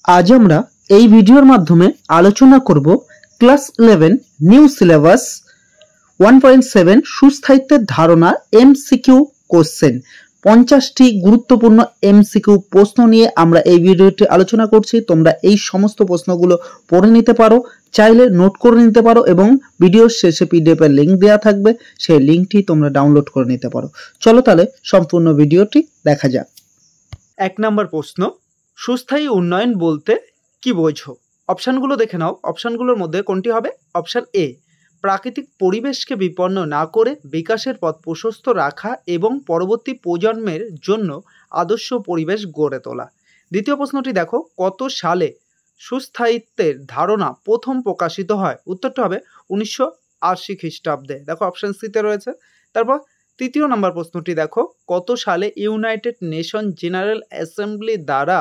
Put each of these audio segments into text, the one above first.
আজ আমরা এই ভিডিওর মাধ্যমে আলোচনা করব ক্লাস 11 নিউ সিলেবাস 1.7 সুস্থায়িত্বের ধারণা এমসিকিউ কোশ্চেন। 50টি গুরুত্বপূর্ণ এমসিকিউ প্রশ্ন নিয়ে আমরা এই ভিডিওটি আলোচনা করছি। তোমরা এই সমস্ত প্রশ্নগুলো পড়ে নিতে পারো, চাইলে নোট করে নিতে পারো এবং ভিডিওর শেষে পিডিএফ এর লিংক দেওয়া থাকবে, সেই লিংকটি তোমরা ডাউনলোড করে নিতে পারো। চলো তাহলে সম্পূর্ণ ভিডিওটি দেখা যাক। 1 নম্বর প্রশ্ন, সুস্থায়ী উন্নয়ন বলতে কি বোঝো? অপশানগুলো দেখে নাও। অপশানগুলোর মধ্যে কোনটি হবে? অপশান এ, প্রাকৃতিক পরিবেশকে বিপন্ন না করে বিকাশের পথ প্রশস্ত রাখা এবং পরবর্তী প্রজন্মের জন্য আদর্শ পরিবেশ গড়ে তোলা। দ্বিতীয় প্রশ্নটি দেখো, কত সালে সুস্থায়িত্বের ধারণা প্রথম প্রকাশিত হয়? উত্তরটা হবে 1980 খ্রিস্টাব্দে। দেখো অপশান সিতে রয়েছে। তারপর তৃতীয় নম্বর প্রশ্নটি দেখো, কত সালে ইউনাইটেড নেশন জেনারেল অ্যাসেম্বলি দ্বারা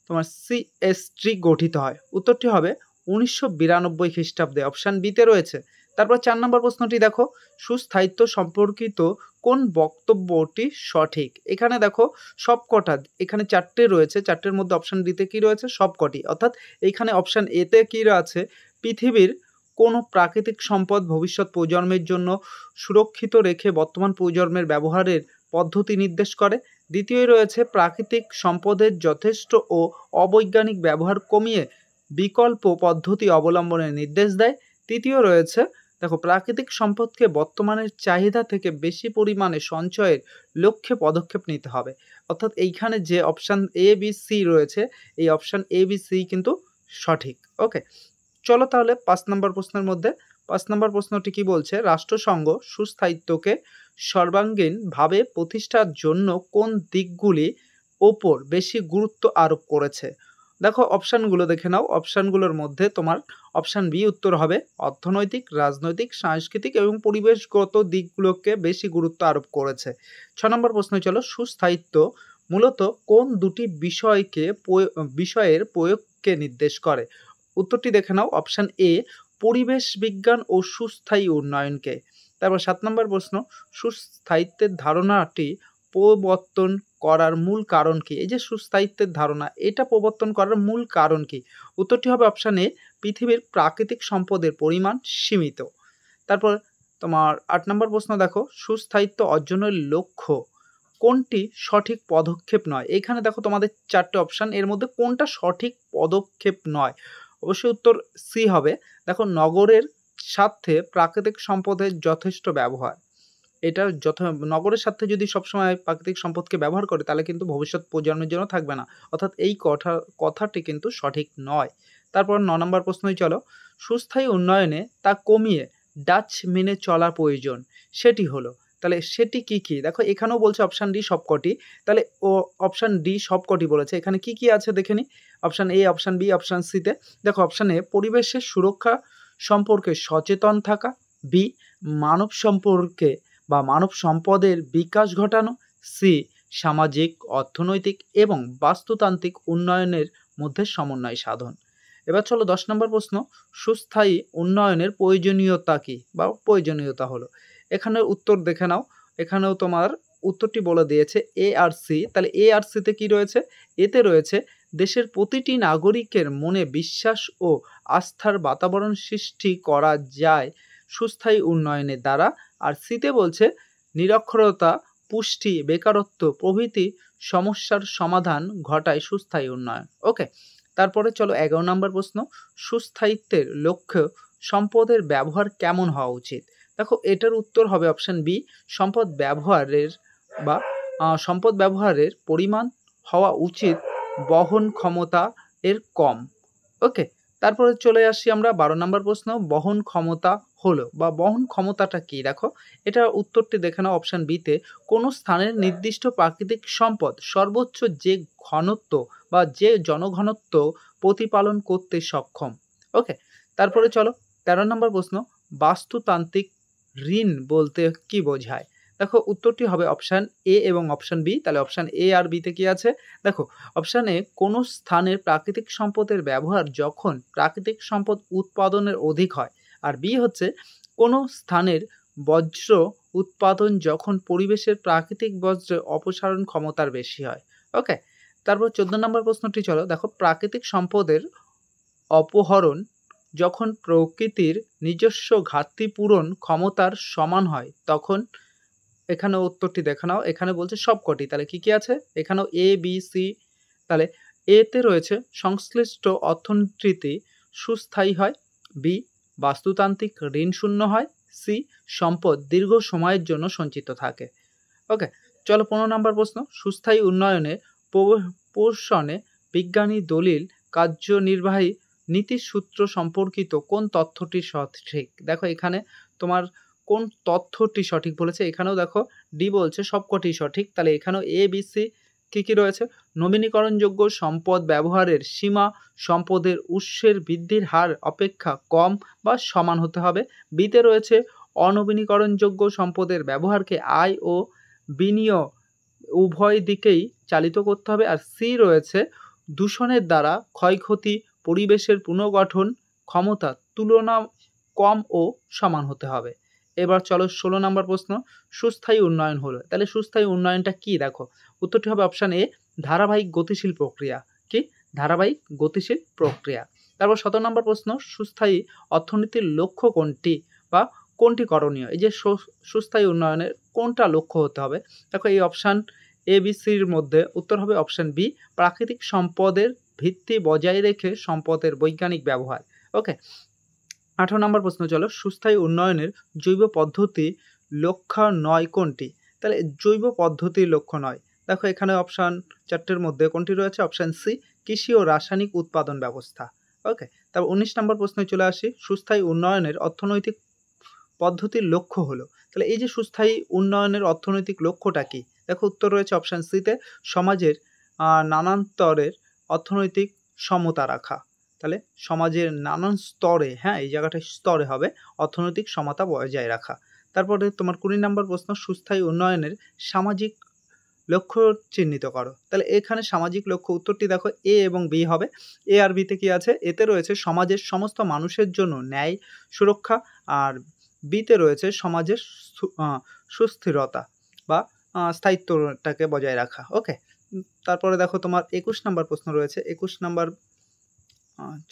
তোমার সিএসটি গঠিত হয়? উত্তরটি হবে 1992 খ্রিস্টাব্দে। অপশান বিতে রয়েছে। তারপর 4 নম্বর প্রশ্নটি দেখো, সুস্থায়িত্ব সম্পর্কিত কোন বক্তব্যটি সঠিক? এখানে দেখো সবকটা, এখানে 4টে রয়েছে, 4টের মধ্যে অপশান ডিতে কি রয়েছে? সবকটি। অর্থাৎ এইখানে অপশান এতে কি আছে? পৃথিবীর কোন প্রাকৃতিক সম্পদ ভবিষ্যৎ প্রজন্মের জন্য সুরক্ষিত রেখে বর্তমান প্রজন্মের ব্যবহারের পদ্ধতি নির্দেশ করে। দ্বিতীয় রয়েছে প্রাকৃতিক সম্পদের যথেষ্ট ও অবৈজ্ঞানিক ব্যবহার কমিয়ে বিকল্প পদ্ধতি অবলম্বনের নির্দেশ দেয়। তৃতীয় রয়েছে দেখো, প্রাকৃতিক সম্পদকে বর্তমানের চাহিদা থেকে বেশি পরিমাণে সঞ্চয়ের লক্ষ্যে পদক্ষেপ নিতে হবে। অর্থাৎ এইখানে যে অপশান এ বি সি রয়েছে, এই অপশান এ বি সি কিন্তু সঠিক। ওকে, চলো তাহলে 5 নম্বর প্রশ্নের মধ্যে। 5 নম্বর প্রশ্নটি কি বলছে? রাষ্ট্রসংঘ সুস্থায়িত্বকে সর্বাঙ্গীনভাবে প্রতিষ্ঠার জন্য কোন দিকগুলি ওপর বেশি গুরুত্ব আরোপ করেছে? দেখো অপশানগুলো দেখে নাও। অপশানগুলোর মধ্যে তোমার অপশান বি উত্তর হবে অর্থনৈতিক, রাজনৈতিক, সাংস্কৃতিক এবং পরিবেশগত দিকগুলোকে বেশি গুরুত্ব আরোপ করেছে। 6 নম্বর প্রশ্ন চলো, সুস্থায়িত্ব মূলত কোন দুটি বিষয়ের প্রয়োগকে নির্দেশ করে? উত্তরটি দেখে নাও। অপশান এ, পরিবেশ বিজ্ঞান ও সুস্থায়ী উন্নয়নকে। তারপর 7 নম্বর প্রশ্ন, সুস্থায়িত্বের ধারণাটি প্রবর্তন করার মূল কারণ কি? এই যে সুস্থায়িত্বের ধারণা, এটা প্রবর্তন করার মূল কারণ কি? উত্তরটি হবে অপশান এ, পৃথিবীর প্রাকৃতিক সম্পদের পরিমাণ সীমিত। তারপর তোমার 8 নম্বর প্রশ্ন দেখো, সুস্থায়িত্ব অর্জনের লক্ষ্য কোনটি সঠিক পদক্ষেপ নয়? এখানে দেখো তোমাদের 4টে অপশান, এর মধ্যে কোনটা সঠিক পদক্ষেপ নয়? অবশ্যই উত্তর সি হবে। দেখো, নগরের স্বার্থে প্রাকৃতিক সম্পদের যথেষ্ট ব্যবহার। এটা নগরের স্বার্থে যদি সবসময় প্রাকৃতিক সম্পদকে ব্যবহার করে, তাহলে কিন্তু ভবিষ্যৎ প্রজন্মের জন্য থাকবে না। অর্থাৎ এই কথাটি কিন্তু সঠিক নয়। তারপর 9 নম্বর প্রশ্নই চলো, সুস্থায়ী উন্নয়নে তা কমিয়ে ডাচ মেনে চলা প্রয়োজন, সেটি হলো। তাহলে সেটি কি কি? দেখো এখানেও বলছে অপশান ডি সবকটি। তাহলে অপশান ডি সবকটি বলেছে। এখানে কি কি আছে দেখে নি। Option A, option B, option সিতে দেখো অপশান এ, পরিবেশের সুরক্ষা সম্পর্কে সচেতন থাকা। বি, মানব সম্পর্কে বা মানব সম্পদের বিকাশ ঘটানো। সি, সামাজিক, অর্থনৈতিক এবং বাস্তুতান্ত্রিক উন্নয়নের মধ্যে সমন্বয় সাধন। এবার চলো 10 নম্বর প্রশ্ন, সুস্থায়ী উন্নয়নের প্রয়োজনীয়তা কি বা প্রয়োজনীয়তা হলো। এখানে উত্তর দেখে নাও। এখানেও তোমার উত্তরটি বলে দিয়েছে এ আর সি। তাহলে এ আর সিতে কি রয়েছে? এতে রয়েছে দেশের প্রতিটি নাগরিকের মনে বিশ্বাস ও আস্থার বাতাবরণ সৃষ্টি করা যায় সুস্থায়ী উন্নয়নের দ্বারা। আর সিতে বলছে নিরক্ষরতা, পুষ্টি, বেকারত্ব প্রভৃতি সমস্যার সমাধান ঘটায় সুস্থায়ী উন্নয়ন। ওকে, তারপরে চলো 11 নম্বর প্রশ্ন, সুস্থায়িত্বের লক্ষ্য সম্পদের ব্যবহার কেমন হওয়া উচিত? দেখো এটার উত্তর হবে অপশান বি, সম্পদ ব্যবহারের পরিমাণ হওয়া উচিত বহন ক্ষমতা এর কম। ওকে, তারপরে চলে আসি আমরা 12 নম্বর প্রশ্ন, বহন ক্ষমতা হলো বা বহন ক্ষমতাটা কি? দেখো এটা উত্তরটি দেখে নাও। অপশান বিতে, কোনো স্থানের নির্দিষ্ট প্রাকৃতিক সম্পদ সর্বোচ্চ যে ঘনত্ব বা যে জনঘনত্ব প্রতিপালন করতে সক্ষম। ওকে, তারপরে চলো 13 নম্বর প্রশ্ন, বাস্তুতান্ত্রিক ঋণ বলতে কি বোঝায়? দেখো উত্তরটি হবে অপশান এ এবং অপশান বি। তাহলে অপশান এ আর বিতে কি আছে? দেখো অপশান এ, কোনো স্থানের প্রাকৃতিক সম্পদের ব্যবহার যখন প্রাকৃতিক সম্পদ উৎপাদনের অধিক হয়। আর বি হচ্ছে কোনো স্থানের বজ্র উৎপাদন যখন পরিবেশের প্রাকৃতিক বজ্রের অপসারণ ক্ষমতার বেশি হয়। ওকে, তারপর 14 নম্বর প্রশ্নটি চলো দেখো, প্রাকৃতিক সম্পদের অপহরণ যখন প্রকৃতির নিজস্ব ঘাটতি পূরণ ক্ষমতার সমান হয় তখন, এখানে উত্তরটি দেখে নাও, এখানে বলছে সবকটি, তাহলে কি কি আছে এখানেও এ বি সি, তাহলে এতে রয়েছে সংশ্লিষ্ট অর্থনীতি সুস্থায়ী হয়, বি বাস্তুতান্ত্রিক ঋণ শূন্য হয়, সি সম্পদ দীর্ঘ সময়ের জন্য সঞ্চিত থাকে। ওকে, চলো 15 নম্বর প্রশ্ন, সুস্থায়ী উন্নয়নে পোষণে বিজ্ঞানী দলিল কার্যনির্বাহী নীতির সূত্র সম্পর্কিত কোন তথ্যটি সঠিক? দেখো এখানে তোমার কোন তথ্যটি সঠিক বলেছে, এখানেও দেখো ডি বলছে সবকটি সঠিক, তাহলে এখানেও এ বি সি কী কী রয়েছে, নবীনীকরণযোগ্য সম্পদ ব্যবহারের সীমা সম্পদের উৎসের বৃদ্ধির হার অপেক্ষা কম বা সমান হতে হবে, বিতে রয়েছে অনবীনীকরণযোগ্য সম্পদের ব্যবহারকে আয় ও বিনিয়োগ উভয় দিকেই চালিত করতে হবে, আর সি রয়েছে দূষণের দ্বারা ক্ষয়ক্ষতি পরিবেশের পুনর্গঠন ক্ষমতা তুলনা কম ও সমান হতে হবে। এবার চলো 16 নম্বর প্রশ্ন, সুস্থায়ী উন্নয়ন হলো, তাহলে সুস্থায়ী উন্নয়নটা কি? দেখো উত্তরটি হবে অপশান এ ধারাবাহিক গতিশীল প্রক্রিয়া। কি? ধারাবাহিক গতিশীল প্রক্রিয়া। তারপর 17 নম্বর প্রশ্ন, সুস্থায়ী অর্থনীতির লক্ষ্য কোনটি বা কোনটি করণীয়? এই যে সুস্থায়ী উন্নয়নের কোনটা লক্ষ্য হতে হবে? দেখো এই অপশান এ বি সির মধ্যে উত্তর হবে অপশান বি, প্রাকৃতিক সম্পদের ভিত্তি বজায় রেখে সম্পদের বৈজ্ঞানিক ব্যবহার। ওকে, 18 নম্বর প্রশ্ন চলো, সুস্থায়ী উন্নয়নের জৈব পদ্ধতি লক্ষ্য নয় কোনটি? তাহলে জৈব পদ্ধতির লক্ষ্য নয়, দেখো এখানে অপশান 4টের মধ্যে কোনটি রয়েছে? অপশান সি কৃষি ও রাসায়নিক উৎপাদন ব্যবস্থা। ওকে, তারপর 19 নম্বর প্রশ্নে চলে আসি, সুস্থায়ী উন্নয়নের অর্থনৈতিক পদ্ধতির লক্ষ্য হলো, তাহলে এই যে সুস্থায়ী উন্নয়নের অর্থনৈতিক লক্ষ্যটা কি? দেখো উত্তর রয়েছে অপশান সিতে সমাজের নানান স্তরের অর্থনৈতিক সমতা রাখা, তাহলে সমাজের নানান স্তরে, হ্যাঁ এই জায়গাটা স্তরে হবে, অর্থনৈতিক সমতা বজায় রাখা। তারপরে তোমার 20 নম্বর প্রশ্ন, সুস্থায়ী উন্নয়নের সামাজিক লক্ষ্য চিহ্নিত করো, তাহলে এখানে সামাজিক লক্ষ্য উত্তরটি দেখো এ এবং বি হবে। এ আর বিতে কি আছে? এতে রয়েছে সমাজের সমস্ত মানুষের জন্য ন্যায় সুরক্ষা, আর বিতে রয়েছে সমাজের সুস্থিরতা বা স্থায়িত্বটাকে বজায় রাখা। ওকে, তারপরে দেখো তোমার 21 নম্বর প্রশ্ন রয়েছে, 21 নম্বর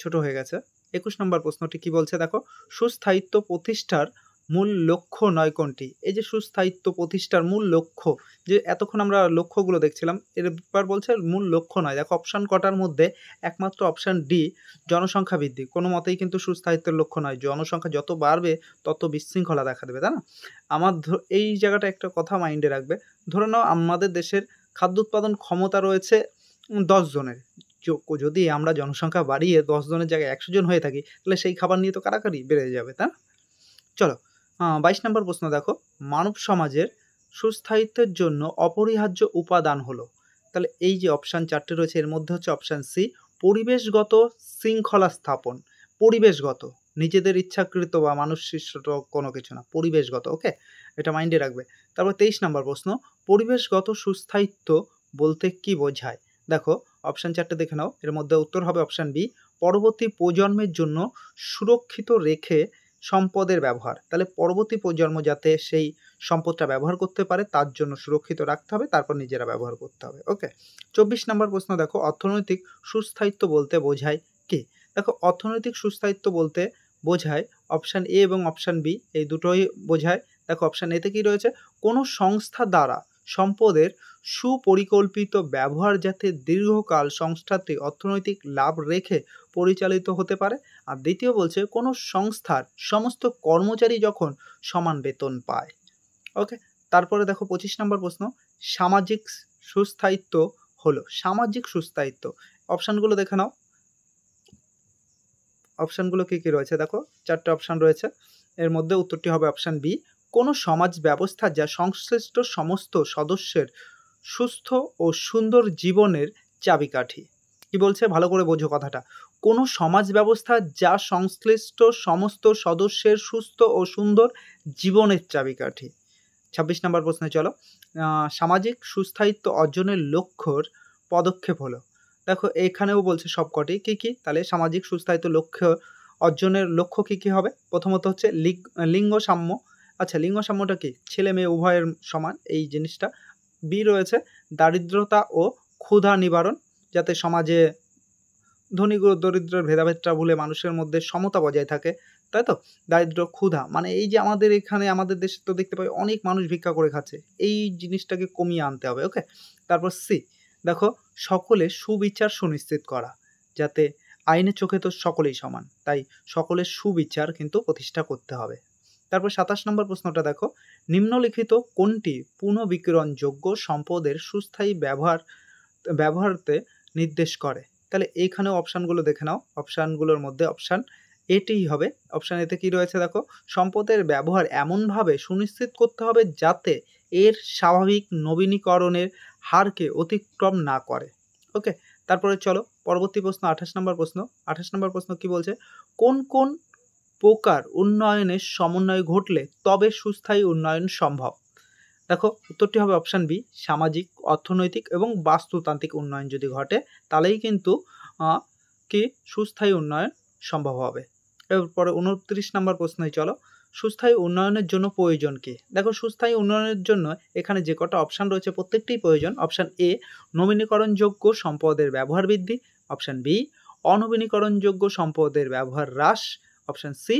ছোট হয়ে গেছে, 21 নম্বর প্রশ্নটি কি বলছে দেখো, সুস্থায়িত্ব প্রতিষ্ঠার মূল লক্ষ্য নয় কোনটি? এই যে সুস্থায়িত্ব প্রতিষ্ঠার মূল লক্ষ্য, যে এতক্ষণ আমরা লক্ষ্যগুলো দেখছিলাম, এরপর বলছে মূল লক্ষ্য নয়। দেখো অপশান কটার মধ্যে একমাত্র অপশান ডি জনসংখ্যা বৃদ্ধি, কোনো মতেই কিন্তু সুস্থায়িত্বের লক্ষ্য নয়, জনসংখ্যা যত বাড়বে তত বিশৃঙ্খলা দেখা দেবে, তাই না? আমার এই জায়গাটা একটা কথা মাইন্ডে রাখবে, ধরে নাও আমাদের দেশের খাদ্য উৎপাদন ক্ষমতা রয়েছে 10 জনের, যদি আমরা জনসংখ্যা বাড়িয়ে 10 জনের জায়গায় 100 জন হয়ে থাকি, তাহলে সেই খাবার নিয়ে তো কারাকারি বেড়ে যাবে, তাই না? চলো 22 নম্বর প্রশ্ন দেখো, মানব সমাজের সুস্থায়িত্বের জন্য অপরিহার্য উপাদান হলো, তাহলে এই যে অপশান 4টে রয়েছে এর মধ্যে হচ্ছে অপশান সি পরিবেশগত শৃঙ্খলা স্থাপন। পরিবেশগত, নিজেদের ইচ্ছাকৃত বা মানুষ সৃষ্ট কোনো কিছু না, পরিবেশগত। ওকে, এটা মাইন্ডে রাখবে। তারপর 23 নম্বর প্রশ্ন, পরিবেশগত সুস্থায়িত্ব বলতে কি বোঝায়? দেখো অপশান 4টে দেখে নাও, এর মধ্যে উত্তর হবে অপশান বি পরবর্তী প্রজন্মের জন্য সুরক্ষিত রেখে সম্পদের ব্যবহার, তাহলে পরবর্তী প্রজন্ম যাতে সেই সম্পদটা ব্যবহার করতে পারে তার জন্য সুরক্ষিত রাখতে হবে, তারপর নিজেরা ব্যবহার করতে হবে। ওকে, 24 নম্বর প্রশ্ন দেখো, অর্থনৈতিক সুস্থায়িত্ব বলতে বোঝায় কি? দেখো অর্থনৈতিক সুস্থায়িত্ব বলতে বোঝায় অপশান এ এবং অপশান বি, এই দুটোই বোঝায়। দেখো অপশান এতে কি রয়েছে, কোনো সংস্থা দ্বারা সম্পদের সুপরিকল্পিত ব্যবহার যাতে দীর্ঘকাল সংস্থাটি অর্থনৈতিক লাভ রেখে পরিচালিত হতে পারে, আর দ্বিতীয় বলছে কোনো সংস্থার সমস্ত কর্মচারী যখন সমান বেতন পায়। ওকে, তারপরে দেখো 25 নম্বর প্রশ্ন, সামাজিক সুস্থায়িত্ব হলো, সামাজিক সুস্থায়িত্ব অপশানগুলো দেখে নাও, অপশানগুলো কী কী রয়েছে দেখো 4টে অপশান রয়েছে, এর মধ্যে উত্তরটি হবে অপশান বি কোনো সমাজ ব্যবস্থা যা সংশ্লিষ্ট সমস্ত সদস্যের সুস্থ ও সুন্দর জীবনের চাবিকাঠি। কি বলছে ভালো করে বোঝো কথাটা, কোনো সমাজ ব্যবস্থা যা সংশ্লিষ্ট সমস্ত সদস্যের সুস্থ ও সুন্দর জীবনের চাবিকাঠি। 26 নম্বর প্রশ্নে চলো, সামাজিক সুস্থায়িত্ব অর্জনের লক্ষ্যর পদক্ষেপ হলো, দেখো এখানেও বলছে সবকটি কী কী, তাহলে সামাজিক সুস্থায়িত্ব লক্ষ্য অর্জনের লক্ষ্য কী কী হবে? প্রথমত হচ্ছে লিঙ্গ সাম্য, আচ্ছা লিঙ্গ সাম্যটা কি? ছেলে মেয়ে উভয়ের সমান এই জিনিসটা। বি রয়েছে দারিদ্রতা ও ক্ষুধা নিবারণ, যাতে সমাজে ধনী দরিদ্রের ভেদাভেদটা ভুলে মানুষের মধ্যে সমতা বজায় থাকে, তাই তো? দারিদ্র, ক্ষুধা, মানে এই যে আমাদের এখানে আমাদের দেশে তো দেখতে পাই অনেক মানুষ ভিক্ষা করে খাচ্ছে, এই জিনিসটাকে কমিয়ে আনতে হবে। ওকে, তারপর সি দেখো, সকলে সুবিচার সুনিশ্চিত করা, যাতে আইনের চোখে তো সকলেই সমান, তাই সকলের সুবিচার কিন্তু প্রতিষ্ঠা করতে হবে। তারপর 27 নম্বর প্রশ্নটা দেখো, নিম্নলিখিত কোনটি পুনঃবিকিরণযোগ্য সম্পদের সুস্থায়ী ব্যবহারতে নির্দেশ করে? তাহলে এইখানেও অপশানগুলো দেখে নাও। অপশানগুলোর মধ্যে অপশান এটিই হবে। অপশান এতে কি রয়েছে দেখো, সম্পদের ব্যবহার এমনভাবে সুনিশ্চিত করতে হবে যাতে এর স্বাভাবিক নবীনীকরণের হারকে অতিক্রম না করে। ওকে, তারপরে চলো পরবর্তী প্রশ্ন 28 নম্বর প্রশ্ন। 28 নম্বর প্রশ্ন কি বলছে, কোন কোন প্রকার উন্নয়নের সমন্বয় ঘটলে তবে সুস্থায়ী উন্নয়ন সম্ভব? দেখো উত্তরটি হবে অপশান বি, সামাজিক, অর্থনৈতিক এবং বাস্তুতান্ত্রিক উন্নয়ন যদি ঘটে তাহলেই কিন্তু কি সুস্থায়ী উন্নয়ন সম্ভব হবে। এরপরে 29 নম্বর প্রশ্নে চলো, সুস্থায়ী উন্নয়নের জন্য প্রয়োজন কি? দেখো সুস্থায়ী উন্নয়নের জন্য এখানে যে কটা অপশান রয়েছে প্রত্যেকটিই প্রয়োজন। অপশান এ, নবীনীকরণযোগ্য সম্পদের ব্যবহার বৃদ্ধি। অপশান বি, অনবীনীকরণযোগ্য সম্পদের ব্যবহার হ্রাস। অপশান সি,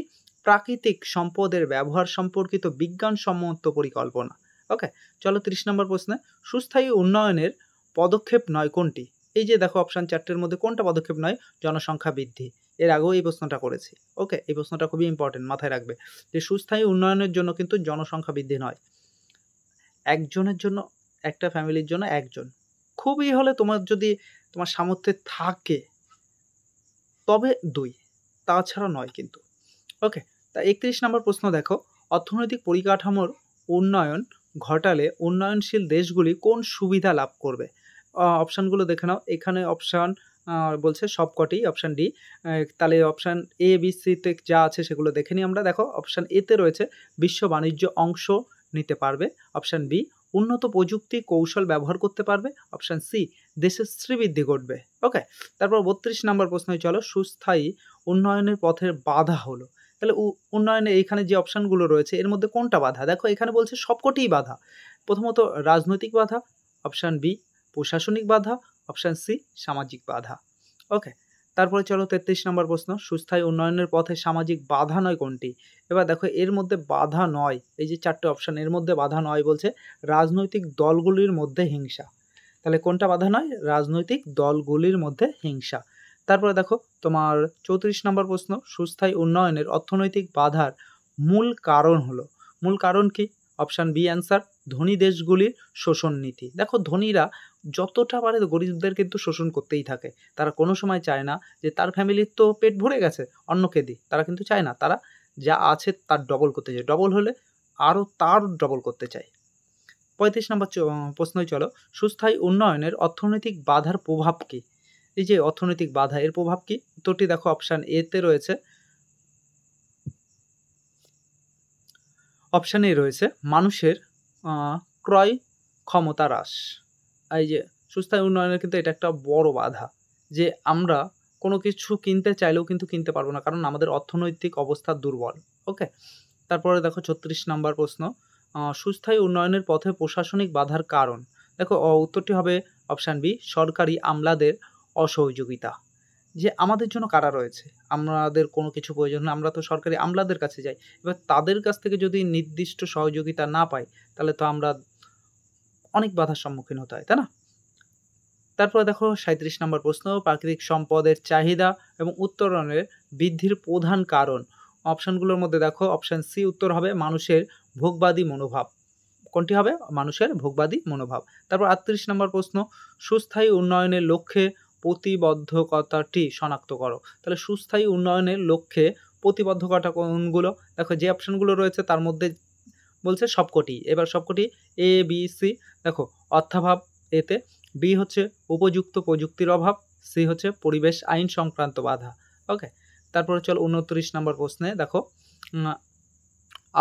প্রাকৃতিক সম্পদের ব্যবহার সম্পর্কিত বিজ্ঞানসম্মত পরিকল্পনা। ওকে, চলো 30 নম্বর প্রশ্নে, সুস্থায়ী উন্নয়নের পদক্ষেপ নয় কোনটি? এই যে দেখো অপশান 4টের মধ্যে কোনটা পদক্ষেপ নয়? জনসংখ্যা বৃদ্ধি। এর আগেও এই প্রশ্নটা করেছি। ওকে, এই প্রশ্নটা খুবই ইম্পর্টেন্ট, মাথায় রাখবে যে সুস্থায়ী উন্নয়নের জন্য কিন্তু জনসংখ্যা বৃদ্ধি নয়, একজনের জন্য, একটা ফ্যামিলির জন্য একজন, খুবই হলে তোমার যদি তোমার সামর্থ্যে থাকে তবে 2, তাছাড়া নয় কিন্তু। ওকে, তা 31 নম্বর প্রশ্ন দেখো, অর্থনৈতিক পরিকাঠামোর উন্নয়ন ঘটালে উন্নয়নশীল দেশগুলি কোন সুবিধা লাভ করবে? অপশানগুলো দেখে নাও। এখানে অপশান বলছে সবকটি। অপশান ডি, তাহলে অপশান এ বি সিতে যা আছে সেগুলো দেখে নিই আমরা। দেখো অপশান এতে রয়েছে বিশ্ব বাণিজ্য অংশ নিতে পারবে। অপশান বি, উন্নত প্রযুক্তি কৌশল ব্যবহার করতে পারবে। অপশান সি, দেশের শ্রীবৃদ্ধি ঘটবে। ওকে, তারপর 32 নম্বর প্রশ্নে চলো, সুস্থায়ী উন্নয়নের পথের বাধা হলো। তাহলে উন্নয়নে এইখানে যে অপশানগুলো রয়েছে এর মধ্যে কোনটা বাধা? দেখো এখানে বলছে সবকটিই বাধা। প্রথমত রাজনৈতিক বাধা, অপশান বি প্রশাসনিক বাধা, অপশান সি সামাজিক বাধা। ওকে, তারপরে চলো 33 নম্বর প্রশ্ন, সুস্থায়ী উন্নয়নের পথে সামাজিক বাধা নয় কোনটি? এবার দেখো এর মধ্যে বাধা নয়, এই যে 4টে অপশান এর মধ্যে বাধা নয় বলছে রাজনৈতিক দলগুলির মধ্যে হিংসা। তাহলে কোনটা বাধা নয়? রাজনৈতিক দলগুলির মধ্যে হিংসা। তারপরে দেখো তোমার 34 নম্বর প্রশ্ন, সুস্থায়ী উন্নয়নের অর্থনৈতিক বাধার মূল কারণ হলো, মূল কারণ কি? অপশান বি অ্যান্সার, ধনী দেশগুলির শোষণ নীতি। দেখো ধনীরা যতটা পারে গরিবদের কিন্তু শোষণ করতেই থাকে, তারা কোনো সময় চায় না যে তার ফ্যামিলির তো পেট ভরে গেছে অন্যকে দিই, তারা কিন্তু চায় না, তারা যা আছে তার ডবল করতে চায়, ডবল হলে আরও তার ডবল করতে চায়। 35 নম্বর প্রশ্নই চলো, সুস্থায়ী উন্নয়নের অর্থনৈতিক বাধার প্রভাব কী? এই যে অর্থনৈতিক বাধা, এর প্রভাব কী? উত্তরটি দেখো অপশান এতে রয়েছে, অপশান এ রয়েছে মানুষের ক্রয় ক্ষমতা হ্রাস। এই যে সুস্থায়ী উন্নয়নের কিন্তু এটা একটা বড় বাধা, যে আমরা কোনো কিছু কিনতে চাইলেও কিন্তু কিনতে পারবো না, কারণ আমাদের অর্থনৈতিক অবস্থা দুর্বল। ওকে, তারপরে দেখো 36 নম্বর প্রশ্ন, সুস্থায়ী উন্নয়নের পথে প্রশাসনিক বাধার কারণ। দেখো উত্তরটি হবে অপশান বি, সরকারি আমলাদের অসহযোগিতা। যে আমাদের জন্য কারা রয়েছে, আমাদের কোনো কিছু প্রয়োজন হলে আমরা তো সরকারি আমলাদের কাছে যাই, এবার তাদের কাছ থেকে যদি নির্দিষ্ট সহযোগিতা না পাই তাহলে তো আমরা অনেক বাধার সম্মুখীন হতে হয়, তাই না? তারপরে দেখো 37 নম্বর প্রশ্ন, প্রাকৃতিক সম্পদের চাহিদা এবং উত্তরণের বৃদ্ধির প্রধান কারণ। অপশানগুলোর মধ্যে দেখো অপশান সি উত্তর হবে মানুষের ভোগবাদী মনোভাব। কোনটি হবে? মানুষের ভোগবাদী মনোভাব। তারপর 38 নম্বর প্রশ্ন, সুস্থায়ী উন্নয়নের লক্ষ্যে প্রতিবদ্ধকতাটি শনাক্ত করো। তাহলে সুস্থায়ী উন্নয়নের লক্ষ্যে প্রতিবদ্ধকতা কোনগুলো? দেখো যে অপশানগুলো রয়েছে তার মধ্যে বলছে সবকটি। এবার সবকটি এ বি সি। দেখো অর্থাভাব এতে, বি হচ্ছে উপযুক্ত প্রযুক্তির অভাব, সি হচ্ছে পরিবেশ আইন সংক্রান্ত বাধা। ওকে, তারপরে চল 29 নম্বর প্রশ্নে দেখো,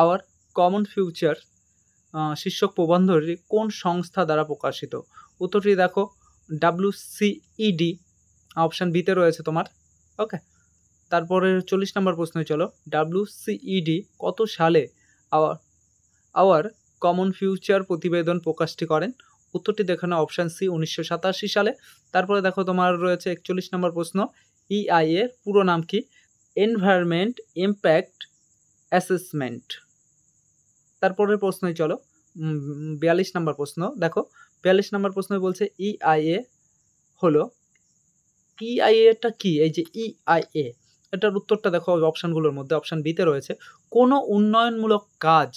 আওয়ার কমন ফিউচার শীর্ষক প্রবন্ধটি কোন সংস্থা দ্বারা প্রকাশিত? উত্তরটি দেখো WCED, অপশান বিতে রয়েছে তোমার। ওকে, তারপরে 40 নম্বর প্রশ্নে চলো, WCED কত সালে আওয়ার কমন ফিউচার প্রতিবেদন প্রকাশটি করেন? উত্তরটি দেখে নাও অপশান সি 1987 সালে। তারপরে দেখো তোমার রয়েছে 41 নম্বর প্রশ্ন, EIA এর পুরো নাম কি? Environment impact assessment. তারপরের প্রশ্নই চলো 42 নম্বর প্রশ্ন। দেখো 42 নম্বর প্রশ্ন বলছে EIA হলো, EIA-টা কি? এই যে EIA, এটার উত্তরটা দেখো অপশানগুলোর মধ্যে। অপশান বিতে রয়েছে কোনো উন্নয়নমূলক কাজ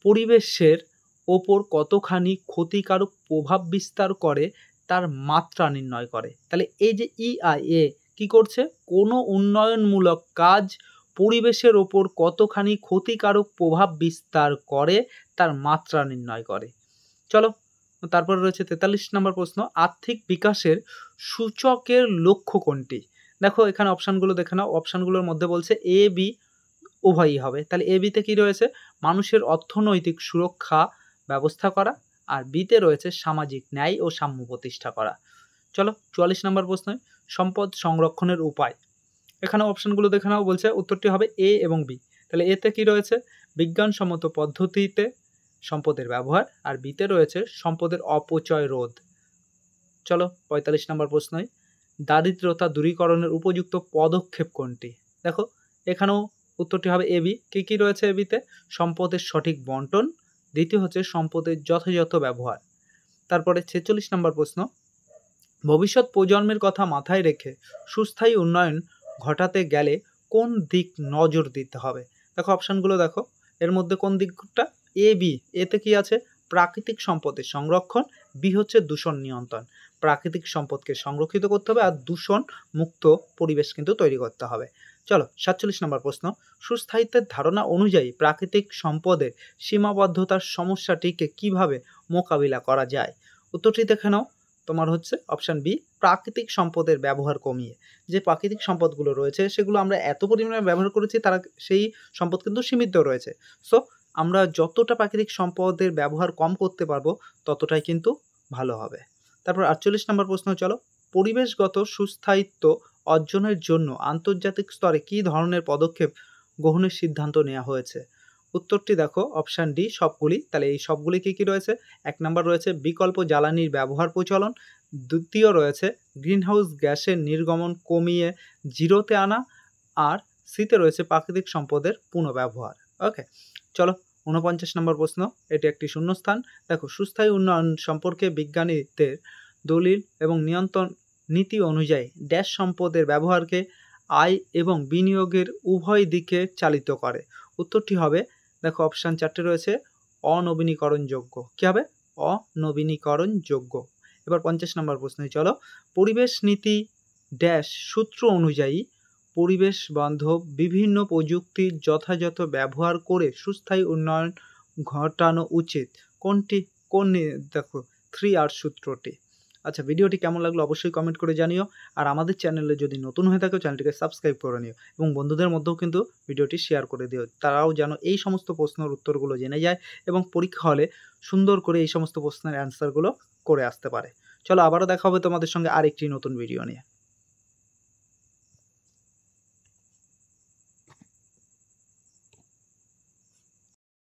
পরিবেশের ওপর কতখানি ক্ষতিকারক প্রভাব বিস্তার করে তার মাত্রা নির্ণয় করে। তাহলে এই যে EIA কি করছে? কোনো উন্নয়নমূলক কাজ পরিবেশের ওপর কতখানি ক্ষতিকারক প্রভাব বিস্তার করে তার মাত্রা নির্ণয় করে। চলো তারপর রয়েছে 43 নম্বর প্রশ্ন, আর্থিক বিকাশের সূচকের লক্ষ্য কোনটি? দেখো এখানে অপশানগুলো দেখে নাও। অপশানগুলোর মধ্যে বলছে A B উভয়ই হবে। তাহলে A বিতে কি রয়েছে? মানুষের অর্থনৈতিক সুরক্ষা ব্যবস্থা করা, আর বিতে রয়েছে সামাজিক ন্যায় ও সাম্য প্রতিষ্ঠা করা। চলো 44 নম্বর প্রশ্ন, সম্পদ সংরক্ষণের উপায়। এখানে অপশানগুলো দেখে নাও। বলছে উত্তরটি হবে A এবং B। তাহলে এতে কি রয়েছে? বিজ্ঞানসম্মত পদ্ধতিতে সম্পদের ব্যবহার, আর বিতে রয়েছে সম্পদের অপচয় রোধ। চলো 45 নম্বর প্রশ্নই, দারিদ্রতা দূরীকরণের উপযুক্ত পদক্ষেপ কোনটি? দেখো এখানেও উত্তরটি হবে AB। কী কী রয়েছে এবিতে? সম্পদের সঠিক বন্টন, দ্বিতীয় হচ্ছে সম্পদের যথাযথ ব্যবহার। তারপরে 46 নম্বর প্রশ্ন, ভবিষ্যৎ প্রজন্মের কথা মাথায় রেখে সুস্থায়ী উন্নয়ন ঘটাতে গেলে কোন দিক নজর দিতে হবে? দেখো অপশানগুলো দেখো, এর মধ্যে কোন দিকটা? AB। এতে কি আছে? প্রাকৃতিক সম্পদের সংরক্ষণ, বি হচ্ছে দূষণ নিয়ন্ত্রণ। প্রাকৃতিক সম্পদকে সংরক্ষিত করতে হবে আর দূষণ মুক্ত পরিবেশ কিন্তু তৈরি করতে হবে। চলো 47 নম্বর প্রশ্ন, সুস্থায়িত্বের ধারণা অনুযায়ী প্রাকৃতিক সম্পদের সীমাবদ্ধতার সমস্যাটিকে কিভাবে মোকাবিলা করা যায়? উত্তরটি দেখে নাও। তোমার হচ্ছে অপশান বি, প্রাকৃতিক সম্পদের ব্যবহার কমিয়ে। যে প্রাকৃতিক সম্পদগুলো রয়েছে সেগুলো আমরা এত পরিমাণে ব্যবহার করেছি, তারা সেই সম্পদ কিন্তু সীমিত রয়েছে। সো আমরা যতটা প্রাকৃতিক সম্পদের ব্যবহার কম করতে পারবো ততটাই কিন্তু ভালো হবে। তারপর 48 নম্বর প্রশ্ন, চলো, পরিবেশগত সুস্থায়িত্ব অর্জনের জন্য আন্তর্জাতিক স্তরে কী ধরনের পদক্ষেপ গ্রহণের সিদ্ধান্ত নেওয়া হয়েছে? উত্তরটি দেখো অপশান ডি, সবগুলি। তাহলে এই সবগুলি কী কী রয়েছে? 1 নম্বর রয়েছে বিকল্প জ্বালানির ব্যবহার প্রচলন, দ্বিতীয় রয়েছে গ্রিনহাউস গ্যাসের নির্গমন কমিয়ে জিরোতে আনা, আর সিতে রয়েছে প্রাকৃতিক সম্পদের পুনঃব্যবহার। ওকে, চলো 49 নম্বর প্রশ্ন, এটি একটি শূন্যস্থান। দেখো সুস্থায়ী উন্নয়ন সম্পর্কে বিজ্ঞানীদের দলিল এবং নিয়ন্ত্রণ নীতি অনুযায়ী ড্যাশ সম্পদের ব্যবহারকে আয় এবং বিনিয়োগের উভয় দিকে চালিত করে। উত্তরটি হবে, দেখো অপশান 4টে রয়েছে, অনবীনীকরণযোগ্য। কী হবে? অনবীনীকরণযোগ্য। এবার 50 নম্বর প্রশ্নে চলো, পরিবেশ নীতি ড্যাশ সূত্র অনুযায়ী পরিবেশ বান্ধব বিভিন্ন প্রযুক্তির যথাযথ ব্যবহার করে সুস্থায়ী উন্নয়ন ঘটানো উচিত। কোনটি? দেখো 3R সূত্রটি। আচ্ছা, ভিডিওটি কেমন লাগলো অবশ্যই কমেন্ট করে জানিও। আর আমাদের চ্যানেলে যদি নতুন হয়ে থাকো চ্যানেলটিকে সাবস্ক্রাইব করে নিও এবং বন্ধুদের মধ্যেও কিন্তু ভিডিওটি শেয়ার করে দিও, তারাও যেন এই সমস্ত প্রশ্নের উত্তরগুলো জেনে যায় এবং পরীক্ষা হলে সুন্দর করে এই সমস্ত প্রশ্নের অ্যান্সারগুলো করে আসতে পারে। চলো আবারও দেখা হবে তোমাদের সঙ্গে আরেকটি নতুন ভিডিও নিয়ে।